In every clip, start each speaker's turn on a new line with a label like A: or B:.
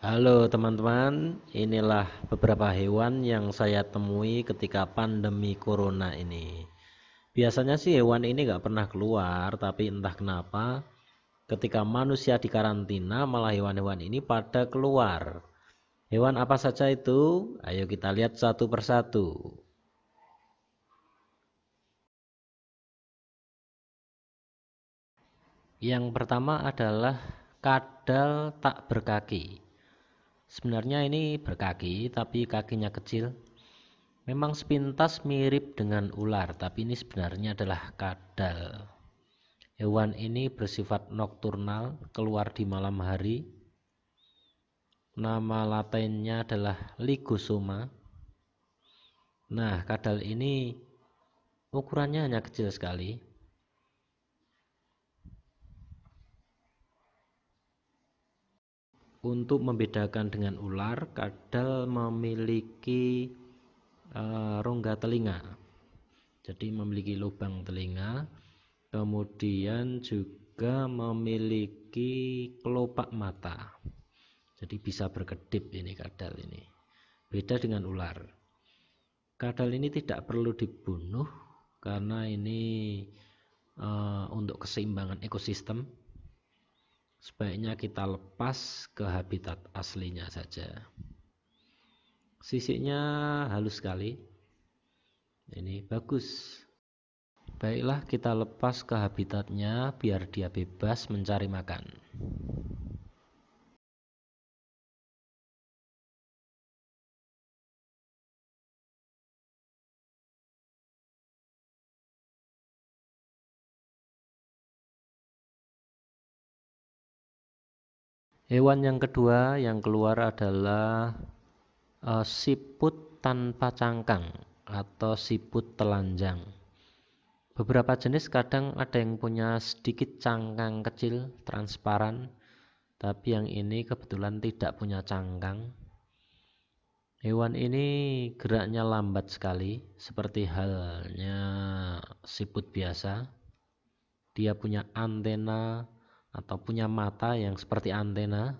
A: Halo teman-teman, inilah beberapa hewan yang saya temui ketika pandemi corona ini. Biasanya sih hewan ini nggak pernah keluar, tapi entah kenapa ketika manusia dikarantina malah hewan-hewan ini pada keluar. Hewan apa saja itu? Ayo kita lihat satu persatu. Yang pertama adalah kadal tak berkaki. Sebenarnya ini berkaki, tapi kakinya kecil. Memang sepintas mirip dengan ular, tapi ini sebenarnya adalah kadal. Hewan ini bersifat nokturnal, keluar di malam hari. Nama latennya adalah Lygosoma. Nah, kadal ini ukurannya hanya kecil sekali. Untuk membedakan dengan ular, kadal memiliki rongga telinga. Jadi memiliki lubang telinga, kemudian juga memiliki kelopak mata. Jadi bisa berkedip ini kadal ini. Beda dengan ular. Kadal ini tidak perlu dibunuh karena ini untuk keseimbangan ekosistem. Sebaiknya kita lepas ke habitat aslinya saja. Sisiknya halus sekali. Ini bagus. Baiklah, kita lepas ke habitatnya biar dia bebas mencari makan. Hewan yang kedua yang keluar adalah siput tanpa cangkang atau siput telanjang. Beberapa jenis kadang ada yang punya sedikit cangkang kecil transparan, tapi yang ini kebetulan tidak punya cangkang. Hewan ini geraknya lambat sekali, seperti halnya siput biasa. Dia punya antena atau punya mata yang seperti antena.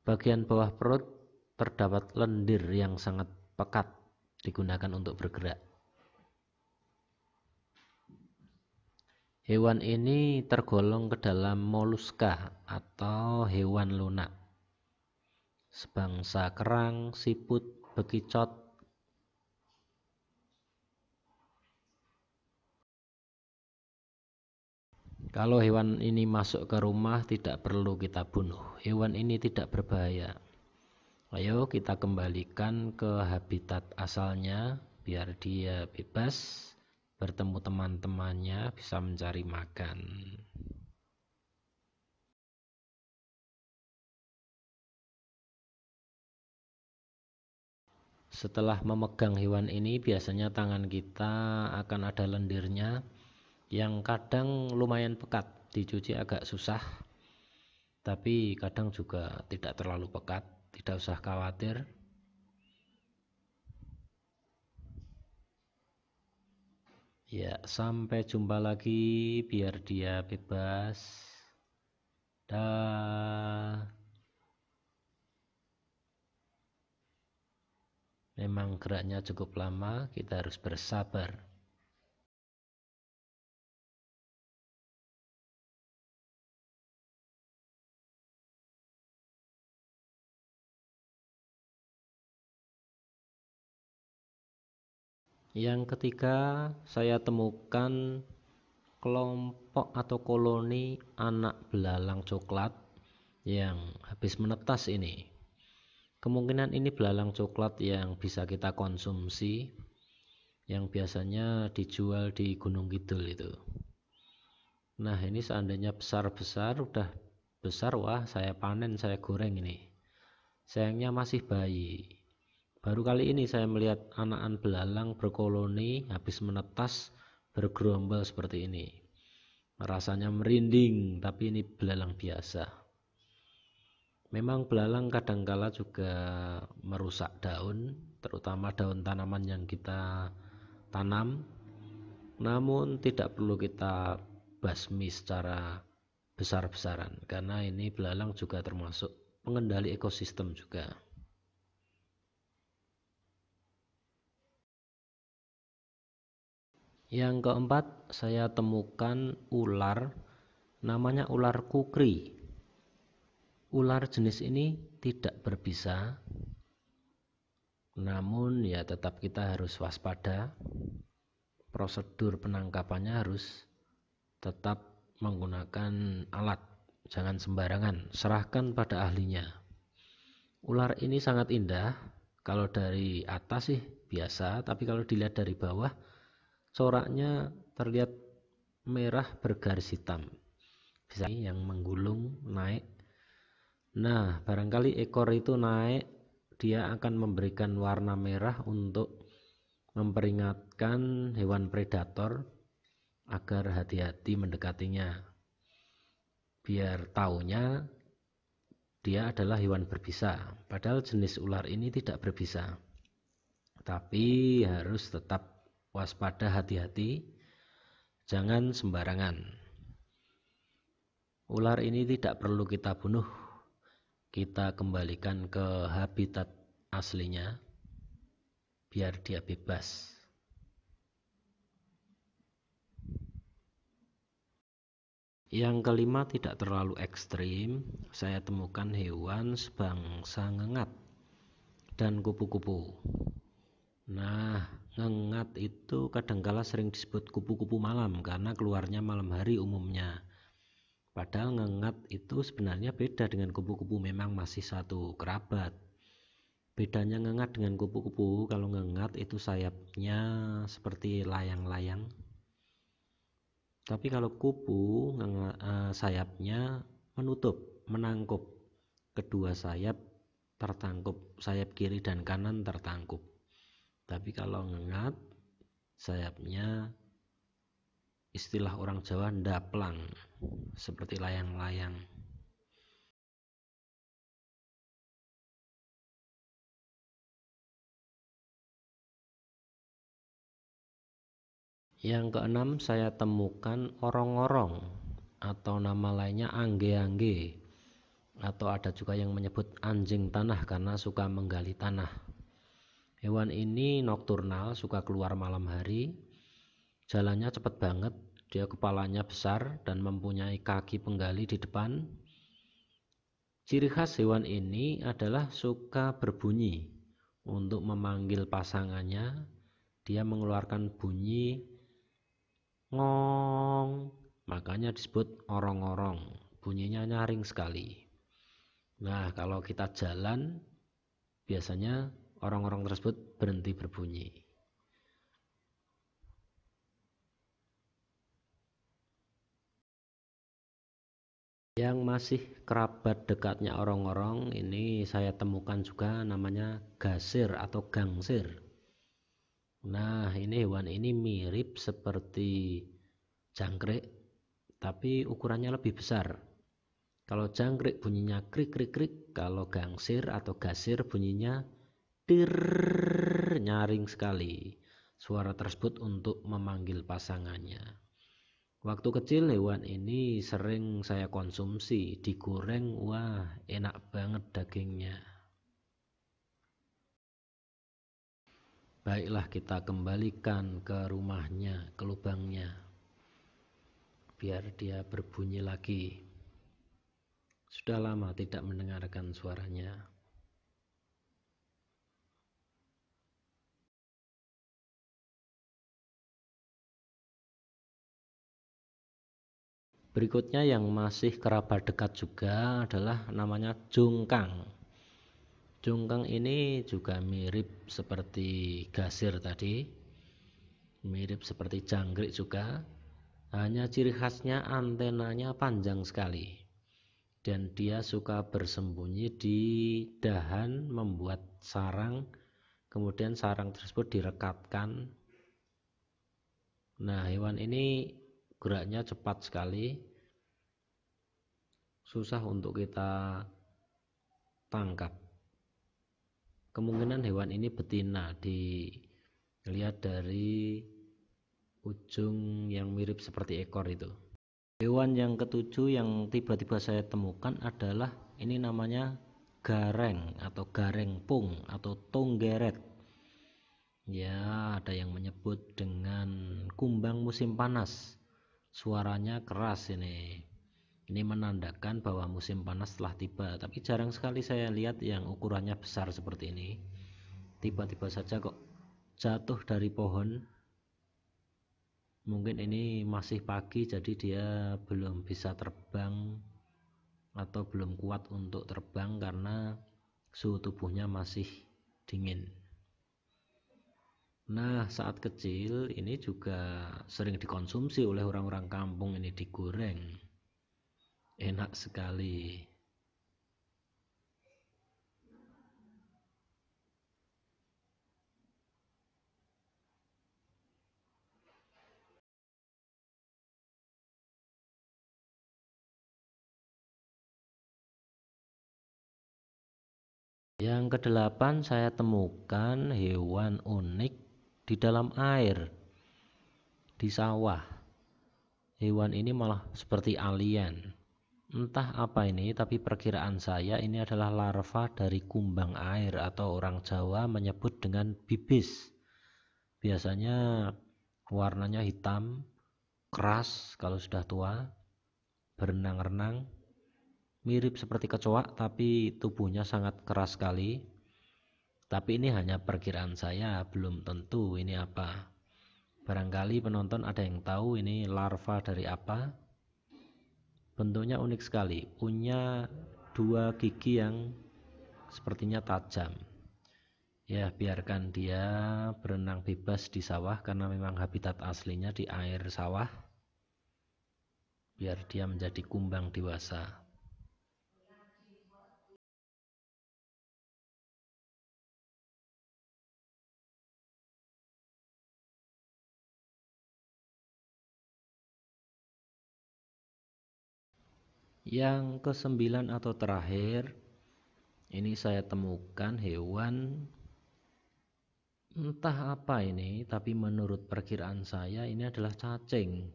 A: Bagian bawah perut terdapat lendir yang sangat pekat, digunakan untuk bergerak. Hewan ini tergolong ke dalam moluska atau hewan lunak, sebangsa kerang, siput, bekicot. Kalau hewan ini masuk ke rumah tidak perlu kita bunuh. Hewan ini tidak berbahaya. Ayo kita kembalikan ke habitat asalnya biar dia bebas bertemu teman-temannya, bisa mencari makan. Setelah memegang hewan ini, biasanya tangan kita akan ada lendirnya yang kadang lumayan pekat, dicuci agak susah, tapi kadang juga tidak terlalu pekat, tidak usah khawatir. Ya, sampai jumpa lagi biar dia bebas. Dah. Memang geraknya cukup lama, kita harus bersabar. Yang ketiga, saya temukan kelompok atau koloni anak belalang coklat yang habis menetas ini. Kemungkinan ini belalang coklat yang bisa kita konsumsi, yang biasanya dijual di Gunung Kidul itu. Nah, ini seandainya besar-besar, udah besar, wah saya panen, saya goreng ini. Sayangnya masih bayi. Baru kali ini saya melihat anakan belalang berkoloni habis menetas bergerombol seperti ini. Rasanya merinding, tapi ini belalang biasa. Memang belalang kadangkala juga merusak daun, terutama daun tanaman yang kita tanam. Namun tidak perlu kita basmi secara besar-besaran, karena ini belalang juga termasuk pengendali ekosistem juga. Yang keempat, saya temukan ular, namanya ular kukri. Ular jenis ini tidak berbisa, namun ya tetap kita harus waspada. Prosedur penangkapannya harus tetap menggunakan alat, jangan sembarangan, serahkan pada ahlinya. Ular ini sangat indah, kalau dari atas sih biasa, tapi kalau dilihat dari bawah, coraknya terlihat merah bergaris hitam, bisa yang menggulung naik. Nah, barangkali ekor itu naik, dia akan memberikan warna merah untuk memperingatkan hewan predator agar hati-hati mendekatinya, biar taunya dia adalah hewan berbisa. Padahal jenis ular ini tidak berbisa, tapi harus tetap waspada, hati-hati, jangan sembarangan. Ular ini tidak perlu kita bunuh, kita kembalikan ke habitat aslinya biar dia bebas. Yang kelima, tidak terlalu ekstrim, saya temukan hewan sebangsa ngengat dan kupu-kupu. Nah, ngengat itu kadangkala sering disebut kupu-kupu malam karena keluarnya malam hari umumnya. Padahal ngengat itu sebenarnya beda dengan kupu-kupu, memang masih satu kerabat. Bedanya ngengat dengan kupu-kupu, kalau ngengat itu sayapnya seperti layang-layang. Tapi kalau kupu, sayapnya menutup, menangkup. Kedua sayap tertangkup, sayap kiri dan kanan tertangkup. Tapi kalau ngengat, sayapnya istilah orang Jawa ndaplang, seperti layang-layang. Yang keenam, saya temukan orong-orong atau nama lainnya angge-angge, atau ada juga yang menyebut anjing tanah karena suka menggali tanah. Hewan ini nokturnal, suka keluar malam hari, jalannya cepat banget, dia kepalanya besar dan mempunyai kaki penggali di depan. Ciri khas hewan ini adalah suka berbunyi. Untuk memanggil pasangannya, dia mengeluarkan bunyi ngong, makanya disebut orong-orong, bunyinya nyaring sekali. Nah, kalau kita jalan, biasanya orang-orang tersebut berhenti berbunyi. Yang masih kerabat dekatnya orang-orang ini saya temukan juga, namanya gasir atau gangsir. Nah, ini hewan ini mirip seperti jangkrik, tapi ukurannya lebih besar. Kalau jangkrik bunyinya krik krik krik, kalau gangsir atau gasir bunyinya tir, nyaring sekali. Suara tersebut untuk memanggil pasangannya. Waktu kecil hewan ini sering saya konsumsi, digoreng, wah enak banget dagingnya. Baiklah, kita kembalikan ke rumahnya, ke lubangnya, biar dia berbunyi lagi. Sudah lama tidak mendengarkan suaranya. Berikutnya yang masih kerabat dekat juga adalah namanya jungkang. Jungkang ini juga mirip seperti gasir tadi, mirip seperti jangkrik juga. Hanya ciri khasnya antenanya panjang sekali. Dan dia suka bersembunyi di dahan, membuat sarang, kemudian sarang tersebut direkatkan. Nah, hewan ini geraknya cepat sekali, susah untuk kita tangkap. Kemungkinan hewan ini betina, dilihat dari ujung yang mirip seperti ekor itu. Hewan yang ketujuh yang tiba-tiba saya temukan adalah ini namanya gareng atau garengpung atau tonggeret. Ya, ada yang menyebut dengan kumbang musim panas. Suaranya keras ini. Ini menandakan bahwa musim panas telah tiba, tapi jarang sekali saya lihat yang ukurannya besar seperti ini. Tiba-tiba saja kok jatuh dari pohon. Mungkin ini masih pagi, jadi dia belum bisa terbang atau belum kuat untuk terbang karena suhu tubuhnya masih dingin. Nah, saat kecil ini juga sering dikonsumsi oleh orang-orang kampung, ini digoreng. Enak sekali. Yang kedelapan, saya temukan hewan unik di dalam air, di sawah. Hewan ini malah seperti alien. Entah apa ini, tapi perkiraan saya ini adalah larva dari kumbang air atau orang Jawa menyebut dengan bibis. Biasanya warnanya hitam, keras kalau sudah tua, berenang-renang, mirip seperti kecoak tapi tubuhnya sangat keras sekali. Tapi ini hanya perkiraan saya, belum tentu ini apa. Barangkali penonton ada yang tahu ini larva dari apa. Bentuknya unik sekali, punya dua gigi yang sepertinya tajam. Ya, biarkan dia berenang bebas di sawah karena memang habitat aslinya di air sawah. Biar dia menjadi kumbang dewasa. Yang kesembilan atau terakhir, ini saya temukan hewan entah apa ini, tapi menurut perkiraan saya ini adalah cacing.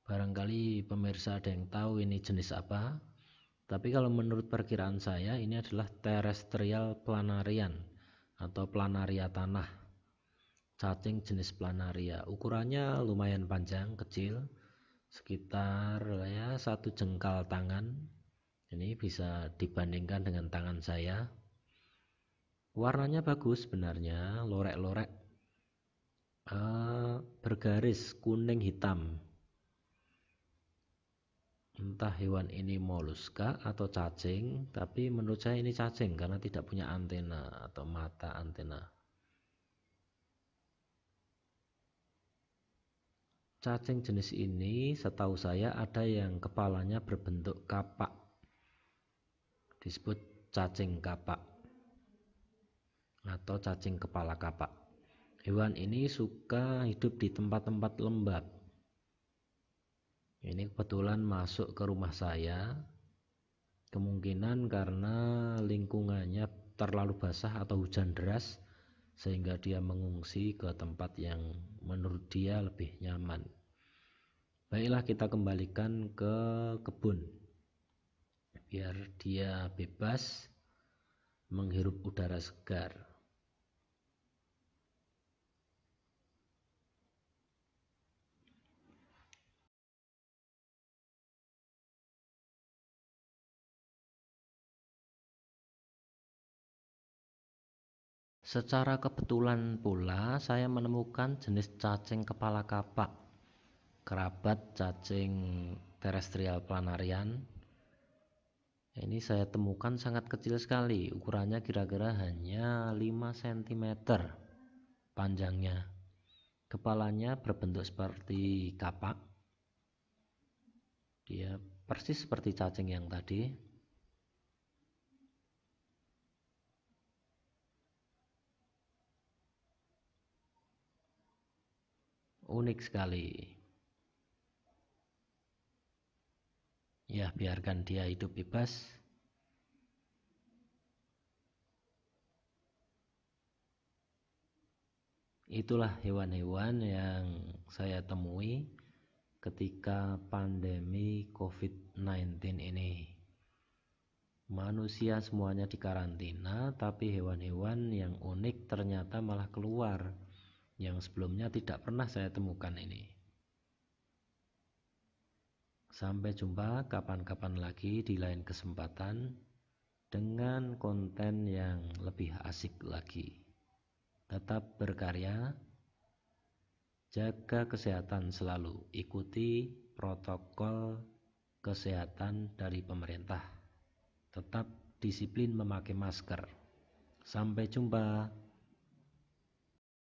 A: Barangkali pemirsa ada yang tahu ini jenis apa. Tapi kalau menurut perkiraan saya ini adalah terrestrial planarian atau planaria tanah. Cacing jenis planaria. Ukurannya lumayan panjang, kecil, sekitar ya 1 jengkal tangan. Ini bisa dibandingkan dengan tangan saya. Warnanya bagus sebenarnya, lorek-lorek, bergaris kuning hitam. Entah hewan ini moluska atau cacing, tapi menurut saya ini cacing karena tidak punya antena atau mata antena. Cacing jenis ini setahu saya ada yang kepalanya berbentuk kapak, disebut cacing kapak atau cacing kepala kapak. Hewan ini suka hidup di tempat-tempat lembab. Ini kebetulan masuk ke rumah saya, kemungkinan karena lingkungannya terlalu basah atau hujan deras sehingga dia mengungsi ke tempat yang menurut dia lebih nyaman. Baiklah, kita kembalikan ke kebun biar dia bebas menghirup udara segar. Secara kebetulan pula saya menemukan jenis cacing kepala kapak, kerabat cacing terrestrial planarian. Ini saya temukan sangat kecil sekali, ukurannya kira-kira hanya 5 cm panjangnya. Kepalanya berbentuk seperti kapak. Dia persis seperti cacing yang tadi. Unik sekali. Ya, biarkan dia hidup bebas. Itulah hewan-hewan yang saya temui ketika pandemi COVID-19 ini. Manusia semuanya dikarantina, tapi hewan-hewan yang unik ternyata malah keluar, yang sebelumnya tidak pernah saya temukan ini. Sampai jumpa kapan-kapan lagi di lain kesempatan dengan konten yang lebih asik lagi. Tetap berkarya, jaga kesehatan selalu, ikuti protokol kesehatan dari pemerintah. Tetap disiplin memakai masker. Sampai jumpa.